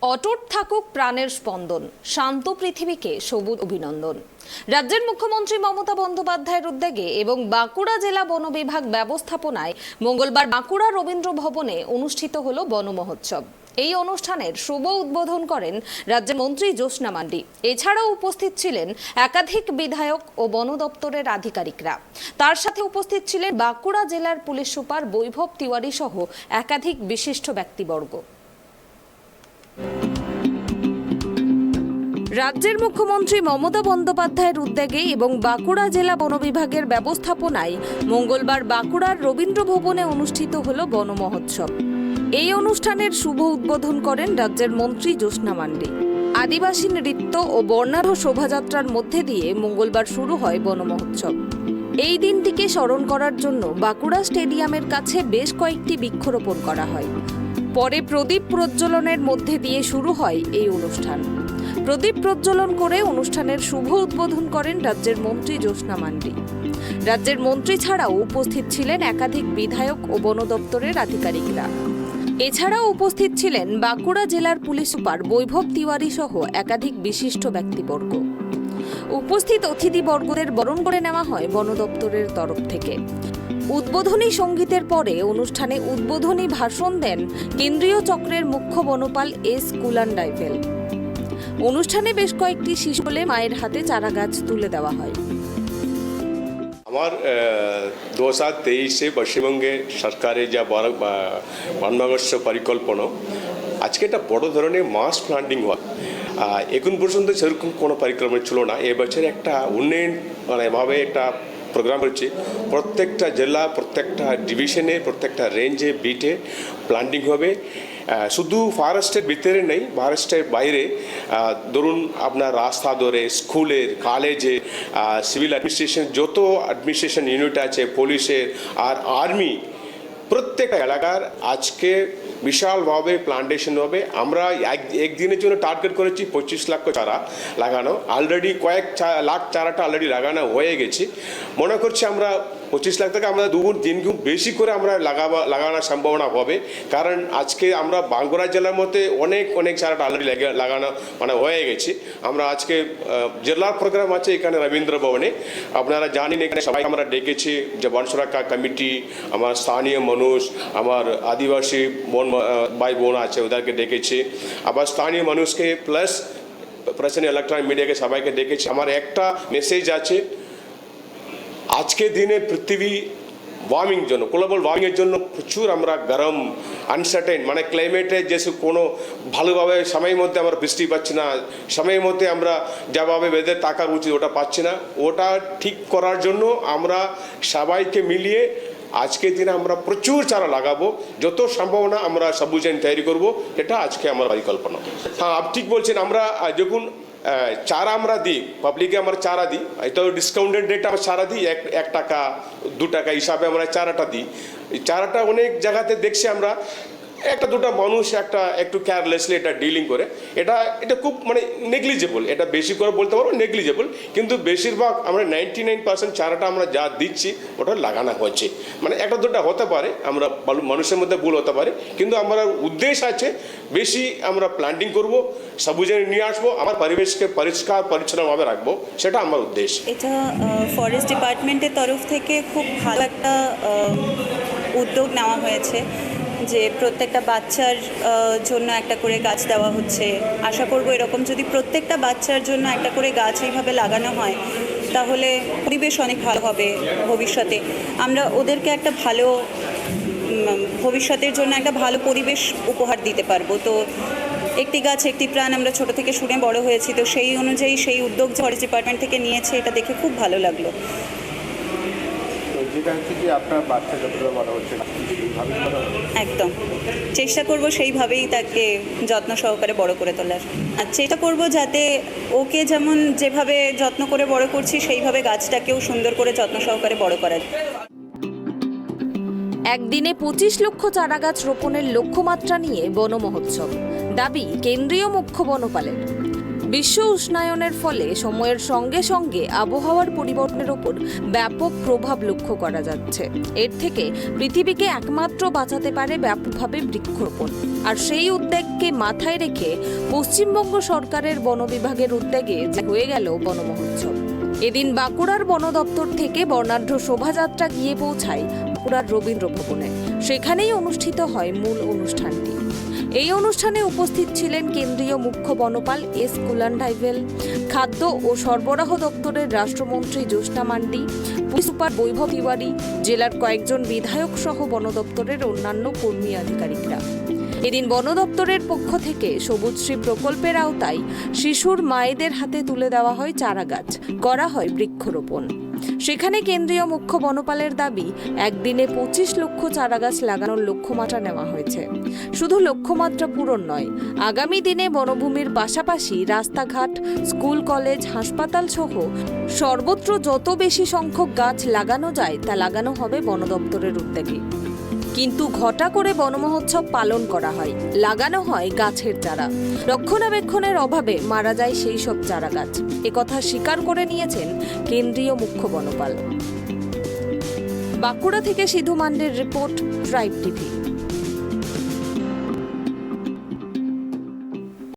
অটুট থাকুক প্রাণের স্পন্দন, শান্ত পৃথিবীকে সবুজ অভিনন্দন। রাজ্যের মুখ্যমন্ত্রী মমতা বন্দ্যোপাধ্যায়ের উদ্যোগে এবং বাঁকুড়া জেলা বন বিভাগ ব্যবস্থাপনায় মঙ্গলবার বাঁকুড়া রবীন্দ্র ভবনে অনুষ্ঠিত হলো বন মহোৎসব। এই অনুষ্ঠানের শুভ উদ্বোধন করেন রাজ্যের মন্ত্রী জ্যোৎস্না মান্ডি। এছাড়াও উপস্থিত ছিলেন একাধিক বিধায়ক ও বন দপ্তরের আধিকারিকরা। তার সাথে উপস্থিত ছিলেন বাঁকুড়া জেলার পুলিশ সুপার বৈভব তিওয়ারি সহ একাধিক বিশিষ্ট ব্যক্তিবর্গ। রাজ্যের মুখ্যমন্ত্রী মমতা বন্দ্যোপাধ্যায়ের উদ্যোগে এবং বাঁকুড়া জেলা বন বিভাগের ব্যবস্থাপনায় মঙ্গলবার বাঁকুড়ার রবীন্দ্র ভবনে অনুষ্ঠিত হল বন মহোৎসব। এই অনুষ্ঠানের শুভ উদ্বোধন করেন রাজ্যের মন্ত্রী জ্যোৎস্না মান্ডি। আদিবাসী নৃত্য ও বর্ণাঢ্য শোভাযাত্রার মধ্যে দিয়ে মঙ্গলবার শুরু হয় বন মহোৎসব। এই দিনটিকে স্মরণ করার জন্য বাঁকুড়া স্টেডিয়ামের কাছে বেশ কয়েকটি বৃক্ষরোপণ করা হয়। পরে প্রদীপ প্রজ্বলনের মধ্যে দিয়ে শুরু হয় এই অনুষ্ঠান। প্রদীপ প্রজ্বলন করে অনুষ্ঠানের শুভ উদ্বোধন করেন রাজ্যের মন্ত্রী জ্যোৎস্না মান্ডি। রাজ্যের মন্ত্রী ছাড়াও উপস্থিত ছিলেন একাধিক বিধায়ক ও বন দপ্তরের আধিকারিকরা। এছাড়াও উপস্থিত ছিলেন বাঁকুড়া জেলার পুলিশ সুপার বৈভব তিওয়ারি সহ একাধিক বিশিষ্ট ব্যক্তিবর্গ। উপস্থিত অতিথিবর্গদের বরণ করে নেওয়া হয় বন দপ্তরের তরফ থেকে। উদ্বোধনী সঙ্গীতের পরে অনুষ্ঠানে উদ্বোধনী ভাষণ দেন কেন্দ্রীয় চক্রের মুখ্য বনপাল এস কুলান্ডাইভেল। অনুষ্ঠানে বেশ কয়েকটি শিশু বলে মায়ের হাতে চারা গাছ তুলে দেওয়া হয়। আমার 2023 পশ্চিমবঙ্গে সরকারের যা বন মহোৎসব পরিকল্পনা, আজকে একটা বড় ধরনের মাস প্ল্যান্টিং হয়। এখন পর্যন্ত সেরকম কোনো পরিকল্পনা ছিল না। এবছর একটা উন্নয়ন এভাবে একটা প্রোগ্রাম হচ্ছে। প্রত্যেকটা জেলা, প্রত্যেকটা ডিভিশনে, প্রত্যেকটা রেঞ্জে, বিটে প্ল্যান্টিং হবে। শুধু ফরেস্টের ভিতরে নেই, ফরেস্টের বাইরে ধরুন আপনার রাস্তা ধরে, স্কুলের, কলেজে, সিভিল অ্যাডমিনিস্ট্রেশন, যত অ্যাডমিনিস্ট্রেশন ইউনিট আছে, পুলিশের আর আর্মি, প্রত্যেকটা এলাকার আজকে বিশালভাবে প্লান্টেশন হবে। আমরা একদিনের জন্য টার্গেট করেছি 25 লাখ চারা লাগানো। অলরেডি কয়েক লাখ চারাটা অলরেডি লাগানো হয়ে গেছে। মনে করছি আমরা 25 লাখ থেকে আমরা দুগুণ তিনগুণ বেশি করে আমরা লাগানোর সম্ভাবনা হবে। কারণ আজকে আমরা বাঁকুড়া জেলার মধ্যে অনেক চারাটা অলরেডি লাগানো হয়ে গেছে। আমরা আজকে জেলার প্রোগ্রাম আছে এখানে রবীন্দ্র ভবনে। আপনারা জানেন এখানে সবাই আমরা ডেকেছি, যে বন সুরক্ষা কমিটি, আমার স্থানীয় মানুষ, আমার আদিবাসী ভাই বোন আছে, ওদেরকে ডেকেছি। আবার স্থানীয় মানুষকে প্লাস ইলেকট্রনিক মিডিয়াকে সবাইকে ডেকেছি। আমার একটা মেসেজ আছে, আজকে দিনে পৃথিবী ওয়ার্মিং জন্য, গ্লোবাল ওয়ার্মিংয়ের জন্য প্রচুর আমরা গরম, আনসার্টেন, ক্লাইমেটে যে কোনো ভালোভাবে সময়ের মধ্যে আমরা বৃষ্টি পাচ্ছি না, সময়ের মধ্যে আমরা যেভাবে ওয়েদার থাকার উচিত ওটা পাচ্ছি না। ওটা ঠিক করার জন্য আমরা সবাইকে মিলিয়ে আজকের দিনে আমরা প্রচুর চারা লাগাবো। যত সম্ভাবনা আমরা সবুজায়ন তৈরি করব, এটা আজকে আমার পরিকল্পনা। হ্যাঁ, আপনি ঠিক বলছেন। আমরা যখন চারা আমরা দিই, পাবলিকে আমরা চারা দিই, এটা ডিসকাউন্টেড রেট আমরা চারা দিই, 1 টাকা 2 টাকা হিসাবে আমরা চারাটা দিই। এই চারাটা অনেক জায়গাতে দেখছি আমরা একটা দুটা মানুষ একটু কেয়ারলেসলি এটা ডিলিং করে, এটা খুব নেগলিজেবল। এটা বেশি করে বলতে পারবো নেগলিজেবল, কিন্তু বেশিরভাগ আমরা 99% চারাটা আমরা যা দিচ্ছি ওটা লাগানো হচ্ছে। একটা দুটা হতে পারে, আমরা মানুষের মধ্যে ভুল হতে পারে, কিন্তু আমার উদ্দেশ্য আছে বেশি আমরা প্ল্যান্টিং করব, সবুজায়ন নিয়ে আসবো, আমার পরিবেশকে পরিষ্কার পরিচ্ছন্নভাবে রাখবো, সেটা আমার উদ্দেশ্য। এটা ফরেস্ট ডিপার্টমেন্টের তরফ থেকে খুব ভালো একটা উদ্যোগ নেওয়া হয়েছে, যে প্রত্যেকটা বাচ্চার জন্য একটা করে গাছ দেওয়া হচ্ছে। আশা করব এরকম যদি প্রত্যেকটা বাচ্চার জন্য একটা করে গাছ এইভাবে লাগানো হয়, তাহলে পরিবেশ অনেক ভালো হবে। ভবিষ্যতে আমরা ওদেরকে একটা ভালো ভবিষ্যতের জন্য একটা ভালো পরিবেশ উপহার দিতে পারবো। তো একটি গাছ একটি প্রাণ আমরা ছোট থেকে শুনে বড় হয়েছি, তো সেই অনুযায়ী সেই উদ্যোগ যে ফরেস্ট ডিপার্টমেন্ট থেকে নিয়েছে, এটা দেখে খুব ভালো লাগলো। একদম চেষ্টা করব সেইভাবেই তাকে যত্ন সহকারে বড় করে তোলার। আর চেষ্টা করব যাতে ওকে যেভাবে যত্ন করে বড় করছি, সেইভাবে গাছটাকেও সুন্দর করে যত্ন সহকারে বড় করার। একদিনে 25 লক্ষ চারা গাছ রোপণের লক্ষ্যমাত্রা নিয়ে বন মহোৎসব, দাবি কেন্দ্রীয় মুখ্য বনপালের। বিশ্ব উষ্ণায়নের ফলে সময়ের সঙ্গে সঙ্গে আবহাওয়ার পরিবর্তনের ওপর ব্যাপক প্রভাব লক্ষ্য করা যাচ্ছে। এর থেকে পৃথিবীকে একমাত্র বাঁচাতে পারে ব্যাপকভাবে বৃক্ষরোপণ। আর সেই উদ্যোগকে মাথায় রেখে পশ্চিমবঙ্গ সরকারের বন বিভাগের উদ্যোগে হয়ে গেল বন মহোৎসব। এদিন বাঁকুড়ার বন দপ্তর থেকে বর্ণাঢ্য শোভাযাত্রা গিয়ে পৌঁছায় বাঁকুড়ার রবীন্দ্র ভবনে। সেখানেই অনুষ্ঠিত হয় মূল অনুষ্ঠানটি। এই অনুষ্ঠানে উপস্থিত ছিলেন কেন্দ্রীয় মুখ্য বনপাল এস কুলান্ডাইভেল, খাদ্য ও সরবরাহ দপ্তরের রাষ্ট্রমন্ত্রী জ্যোৎস্না মান্ডি, পুলিশ সুপার বৈভব তিওয়ারি, জেলার কয়েকজন বিধায়ক সহ বন দপ্তরের অন্যান্য কর্মী আধিকারিকরা। এদিন বন দপ্তরের পক্ষ থেকে সবুজশ্রী প্রকল্পের আওতায় শিশুর মায়েদের হাতে তুলে দেওয়া হয় চারাগাছ, করা হয় বৃক্ষরোপণ। সেখানে কেন্দ্রীয় মুখ্য বনপালের দাবি, একদিনে 25 লক্ষ চারাগাছ লাগানোর লক্ষ্যমাত্রা নেওয়া হয়েছে। শুধু লক্ষ্যমাত্রা পূরণ নয়, আগামী দিনে বনভূমির পাশাপাশি রাস্তাঘাট, স্কুল, কলেজ, হাসপাতাল সহ সর্বত্র যত বেশি সংখ্যক গাছ লাগানো যায় তা লাগানো হবে বন দপ্তরের উদ্যোগে। কিন্তু ঘটা করে বনমহোৎসব পালন করা হয়, লাগানো হয় গাছের চারা। রক্ষণাবেক্ষণের অভাবে মারা যায় সেই সব চারা গাছ। একথা স্বীকার করে নিয়েছেন কেন্দ্রীয় মুখ্য বনপাল। বাঁকুড়া থেকে সিধু মান্ডের রিপোর্ট, ট্রাইব টিভি।